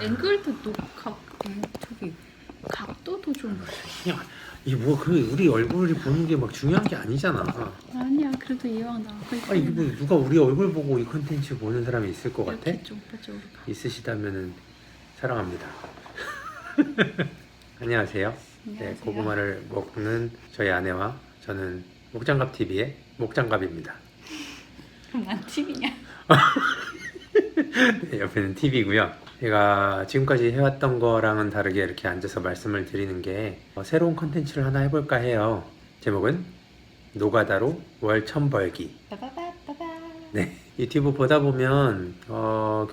앵글도 저기 각도도 좀. 야, 이게 뭐 우리 얼굴이 보는 게 막 중요한 게 아니잖아. 아니야, 그래도 이왕 나와. 아니 뭐 누가 우리 얼굴 보고 이 컨텐츠 보는 사람이 있을 것 같아? 이렇게 좀 이쪽으로 가. 있으시다면은 사랑합니다. 안녕하세요. 네, 안녕하세요. 고구마를 먹는 저희 아내와 저는 목장갑 TV의 목장갑입니다. 그럼 난 TV냐? 네, 옆에는 TV고요. 제가 지금까지 해왔던 거랑은 다르게 이렇게 앉아서 말씀을 드리는 게 새로운 컨텐츠를 하나 해볼까 해요. 제목은 노가다로 월 1000벌기. 빠바바바바. 네, 유튜브 보다 보면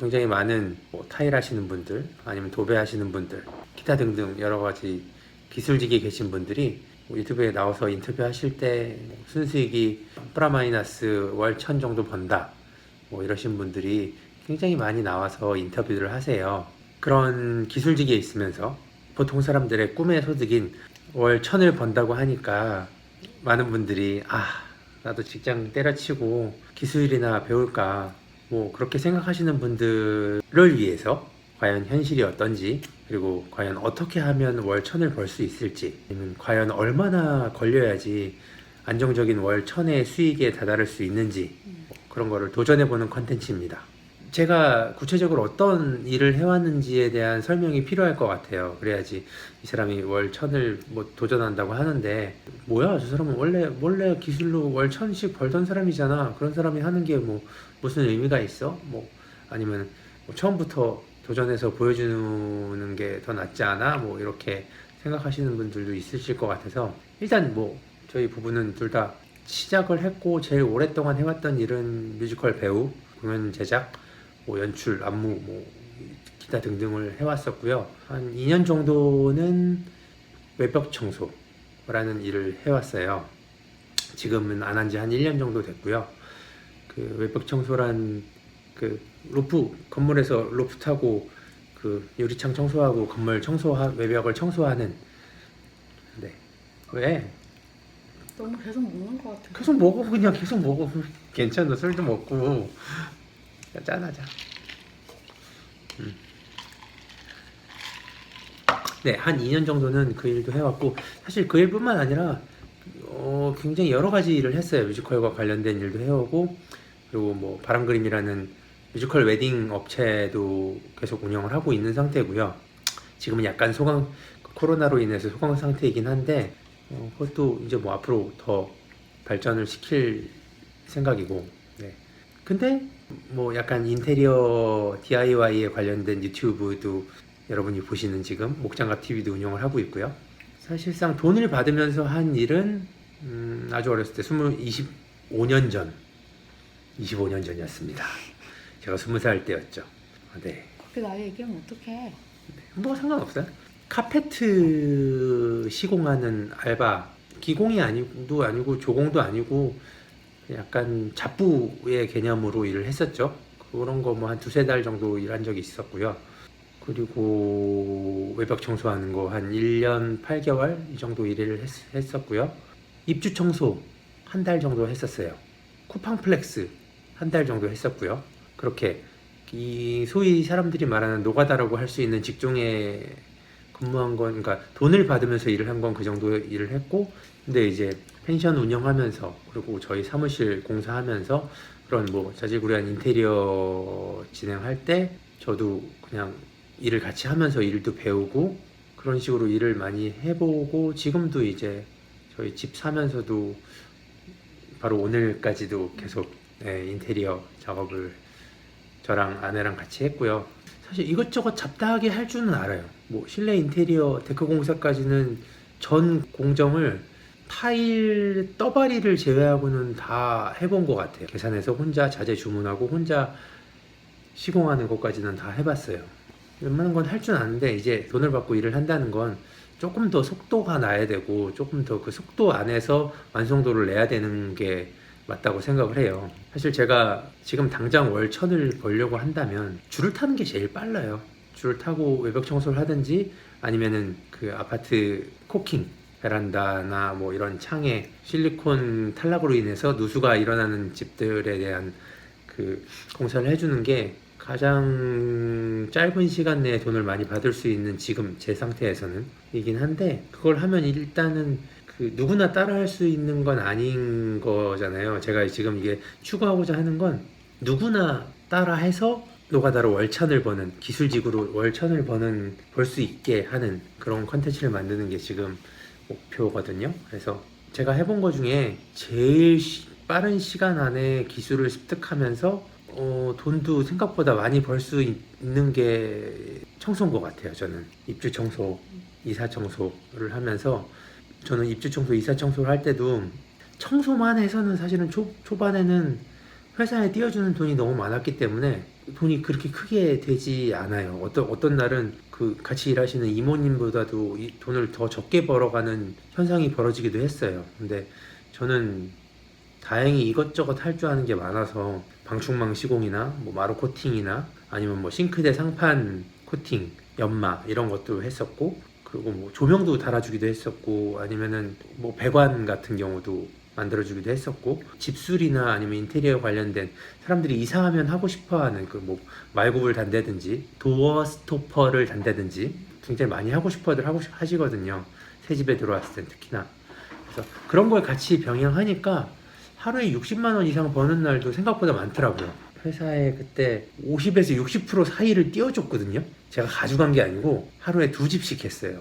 굉장히 많은 타일 하시는 분들 아니면 도배 하시는 분들 기타 등등 여러 가지 기술직에 계신 분들이 유튜브에 나와서 인터뷰 하실 때 순수익이 플러스 월 1000 정도 번다 뭐 이러신 분들이 굉장히 많이 나와서 인터뷰를 하세요. 그런 기술직에 있으면서 보통 사람들의 꿈의 소득인 월 1000을 번다고 하니까 많은 분들이 나도 직장 때려치고 기술이나 배울까 뭐 그렇게 생각하시는 분들을 위해서 과연 현실이 어떤지, 그리고 과연 어떻게 하면 월 1000을 벌 수 있을지, 아니면 과연 얼마나 걸려야지 안정적인 월 1000의 수익에 다다를 수 있는지, 그런 거를 도전해보는 컨텐츠입니다. 제가 구체적으로 어떤 일을 해왔는지에 대한 설명이 필요할 것 같아요. 그래야지 이 사람이 월 1000을 뭐 도전한다고 하는데, 뭐야 저 사람은 원래 기술로 월 1000씩 벌던 사람이잖아, 그런 사람이 하는 게 뭐 무슨 의미가 있어? 뭐 아니면 뭐 처음부터 도전해서 보여주는 게 더 낫지 않아? 뭐 이렇게 생각하시는 분들도 있으실 것 같아서, 일단 뭐 저희 부부는 둘 다 시작을 했고 제일 오랫동안 해왔던 일은 뮤지컬 배우, 공연 제작, 뭐 연출, 안무, 뭐 기타 등등을 해왔었고요. 한 2년 정도는 외벽 청소라는 일을 해왔어요. 지금은 안 한 지 한 1년 정도 됐고요. 그 외벽 청소란 그 건물에서 로프 타고 그 유리창 청소하고 건물 외벽을 청소하는. 네. 왜? 너무 계속 먹는 것 같아. 계속 먹어, 그냥 계속 먹어. 괜찮아, 술도 먹고. 짠하자. 네, 한 2년 정도는 그 일도 해왔고, 사실 그 일뿐만 아니라 굉장히 여러 가지 일을 했어요. 뮤지컬과 관련된 일도 해오고, 그리고 뭐 바람그림이라는 뮤지컬 웨딩 업체도 계속 운영을 하고 있는 상태고요. 지금은 약간 코로나로 인해서 소강 상태이긴 한데, 그것도 이제 뭐 앞으로 더 발전을 시킬 생각이고. 네. 근데 뭐 약간 인테리어 DIY에 관련된 유튜브도 여러분이 보시는 지금 목장갑 TV도 운영을 하고 있고요. 사실상 돈을 받으면서 한 일은 아주 어렸을 때 25년 전이었습니다. 제가 20살 때였죠. 네. 그 나이 얘기하면 어떡해. 뭐 상관없어요. 카페트 시공하는 알바, 기공이 아니고 조공도 아니고 약간 잡부의 개념으로 일을 했었죠. 그런 거 뭐 한 2-3달 정도 일한 적이 있었고요. 그리고 외벽 청소하는 거 한 1년 8개월 이 정도 일을 했었고요. 입주 청소 한 달 정도 했었어요. 쿠팡 플렉스 한 달 정도 했었고요. 그렇게 이 소위 사람들이 말하는 노가다라고 할 수 있는 직종에 근무한 건, 그러니까 돈을 받으면서 일을 한 건 그 정도 일을 했고, 근데 이제 펜션 운영하면서, 그리고 저희 사무실 공사하면서 그런 뭐 자질구레한 인테리어 진행할 때 저도 그냥 일을 같이 하면서 일도 배우고 그런 식으로 일을 많이 해보고, 지금도 이제 저희 집 사면서도 바로 오늘까지도 계속 인테리어 작업을 저랑 아내랑 같이 했고요. 사실 이것저것 잡다하게 할 줄은 알아요. 뭐 실내 인테리어 데크 공사까지는 전 공정을 타일 떠바리를 제외하고는 다 해본 것 같아요. 계산해서 혼자 자재 주문하고 혼자 시공하는 것까지는 다 해봤어요. 웬만한 건 할 줄 아는데, 이제 돈을 받고 일을 한다는 건 조금 더 속도가 나야 되고 조금 더 그 속도 안에서 완성도를 내야 되는 게 맞다고 생각을 해요. 사실 제가 지금 당장 월 1000을 벌려고 한다면 줄을 타는 게 제일 빨라요. 줄을 타고 외벽 청소를 하든지, 아니면은 그 아파트 코킹 베란다나 뭐 이런 창에 실리콘 탈락으로 인해서 누수가 일어나는 집들에 대한 그 공사를 해주는 게 가장 짧은 시간 내에 돈을 많이 받을 수 있는 지금 제 상태에서는 이긴 한데, 그걸 하면 일단은 그 누구나 따라할 수 있는 건 아닌 거잖아요. 제가 지금 이게 추구하고자 하는 건 누구나 따라해서 노가다로 월천을 버는, 기술직으로 월천을 벌 수 있게 하는 그런 컨텐츠를 만드는 게 지금 목표거든요. 그래서 제가 해본 거 중에 제일 빠른 시간 안에 기술을 습득하면서 돈도 생각보다 많이 벌 수 있는 게 청소인 것 같아요. 저는 입주 청소, 이사 청소를 하면서, 저는 입주 청소, 이사 청소를 할 때도 청소만 해서는 사실은 초반에는 회사에 띄워주는 돈이 너무 많았기 때문에 돈이 그렇게 크게 되지 않아요. 어떤 날은 그 같이 일하시는 이모님보다도 이 돈을 더 적게 벌어가는 현상이 벌어지기도 했어요. 근데 저는 다행히 이것저것 할 줄 아는 게 많아서 방충망 시공이나 뭐 마루 코팅이나 아니면 뭐 싱크대 상판 코팅, 연마 이런 것도 했었고, 그리고 뭐 조명도 달아주기도 했었고, 아니면은 뭐 배관 같은 경우도 만들어주기도 했었고, 집수리나 아니면 인테리어 관련된 사람들이 이사하면 하고 싶어하는 그 뭐 말굽을 단다든지 도어 스토퍼를 단다든지 굉장히 많이 하고 싶어들 하시거든요. 새 집에 들어왔을 땐 특히나. 그래서 그런 걸 같이 병행하니까 하루에 60만 원 이상 버는 날도 생각보다 많더라고요. 회사에 그때 50에서 60% 사이를 띄워줬거든요. 제가 가져간 게 아니고 하루에 2집씩 했어요.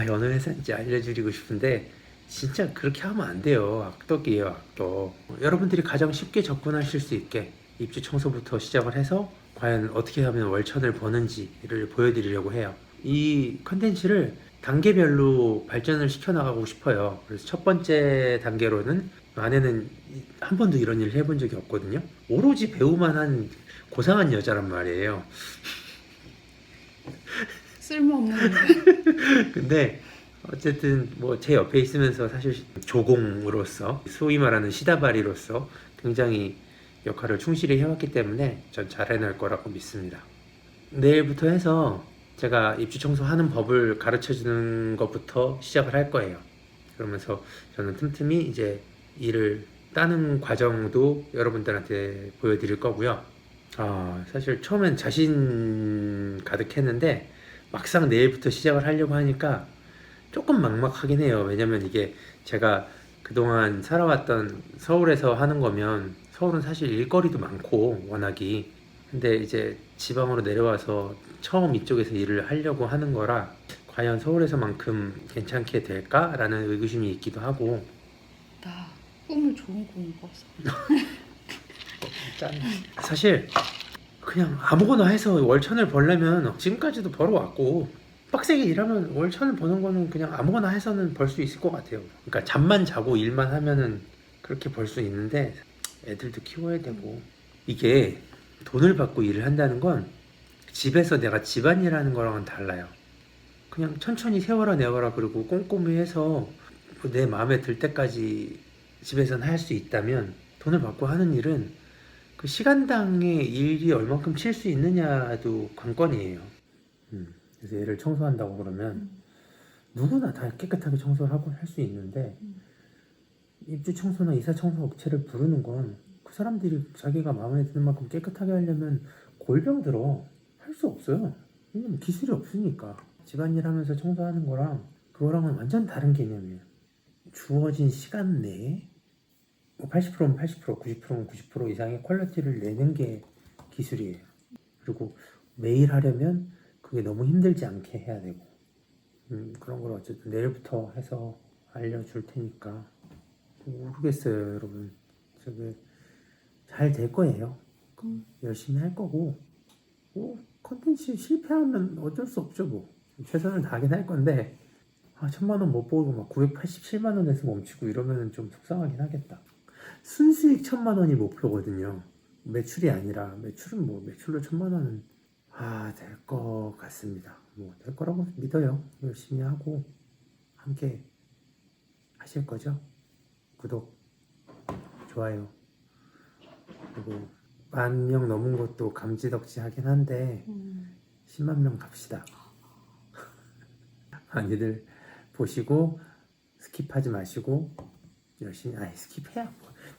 어느 회사인지 알려드리고 싶은데 진짜 그렇게 하면 안 돼요. 악덕이에요, 악덕. 여러분들이 가장 쉽게 접근하실 수 있게 입주 청소부터 시작을 해서 과연 어떻게 하면 월천을 버는지를 보여드리려고 해요. 이 컨텐츠를 단계별로 발전을 시켜 나가고 싶어요. 그래서 첫 번째 단계로는, 아내는 한 번도 이런 일을 해본 적이 없거든요. 오로지 배우만 한 고상한 여자란 말이에요. 쓸모없는 근데 어쨌든 뭐 제 옆에 있으면서 사실 조공으로서, 소위 말하는 시다바리로서 굉장히 역할을 충실히 해왔기 때문에 전 잘 해낼 거라고 믿습니다. 내일부터 해서 제가 입주 청소하는 법을 가르쳐 주는 것부터 시작을 할 거예요. 그러면서 저는 틈틈이 이제 일을 따는 과정도 여러분들한테 보여드릴 거고요. 사실 처음엔 자신 가득했는데 막상 내일부터 시작을 하려고 하니까 조금 막막하긴 해요. 왜냐면 이게 제가 그동안 살아왔던 서울에서 하는 거면, 서울은 사실 일거리도 많고 워낙이, 근데 이제 지방으로 내려와서 처음 이쪽에서 일을 하려고 하는 거라 과연 서울에서만큼 괜찮게 될까라는 의구심이 있기도 하고. 나 꿈을 좋은 꿈을 꿨어. 사실 그냥 아무거나 해서 월천을 벌려면 지금까지도 벌어왔고, 빡세게 일하면 월천을 버는 거는 그냥 아무거나 해서는 벌 수 있을 것 같아요. 그러니까 잠만 자고 일만 하면은 그렇게 벌 수 있는데, 애들도 키워야 되고, 이게 돈을 받고 일을 한다는 건 집에서 내가 집안일 하는 거랑은 달라요. 그냥 천천히 세워라 내워라 그리고 꼼꼼히 해서 내 마음에 들 때까지 집에서는 할 수 있다면, 돈을 받고 하는 일은 그 시간당의 일이 얼만큼 칠 수 있느냐도 관건이에요. 그래서 얘를 청소한다고 그러면 누구나 다 깨끗하게 청소를 하고 할 수 있는데, 입주 청소나 이사 청소 업체를 부르는 건 그 사람들이 자기가 마음에 드는 만큼 깨끗하게 하려면 골병 들어. 할 수 없어요. 왜냐면 기술이 없으니까. 집안일 하면서 청소하는 거랑 그거랑은 완전 다른 개념이에요. 주어진 시간 내에 뭐 80%면 80%, 90%면 90% 이상의 퀄리티를 내는 게 기술이에요. 그리고 매일 하려면 그게 너무 힘들지 않게 해야 되고, 그런 걸 어쨌든 내일부터 해서 알려줄 테니까. 모르겠어요, 여러분. 저게 잘 될 거예요. 열심히 할 거고, 뭐 컨텐츠 실패하면 어쩔 수 없죠. 뭐 최선을 다하긴 할 건데, 1000만 원 못 보고 막 987만 원에서 멈추고 이러면 좀 속상하긴 하겠다. 순수익 1000만 원이 목표거든요. 매출이 아니라. 매출은 뭐 매출로 1000만 원은 될 것 같습니다. 뭐 될 거라고 믿어요. 열심히 하고 함께 하실 거죠? 구독, 좋아요, 그리고 10,000명 넘은 것도 감지덕지 하긴 한데 10만 명 갑시다. 많이들 보시고 스킵하지 마시고 열심히, 스킵해야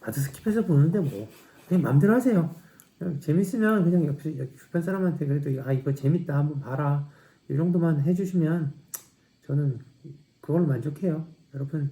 나도 스킵해서 보는데 뭐 그냥 마음대로 하세요. 그냥 재밌으면 그냥 주변 사람한테 그래도 이거 재밌다 한번 봐라 이 정도만 해주시면 저는 그걸로 만족해요. 여러분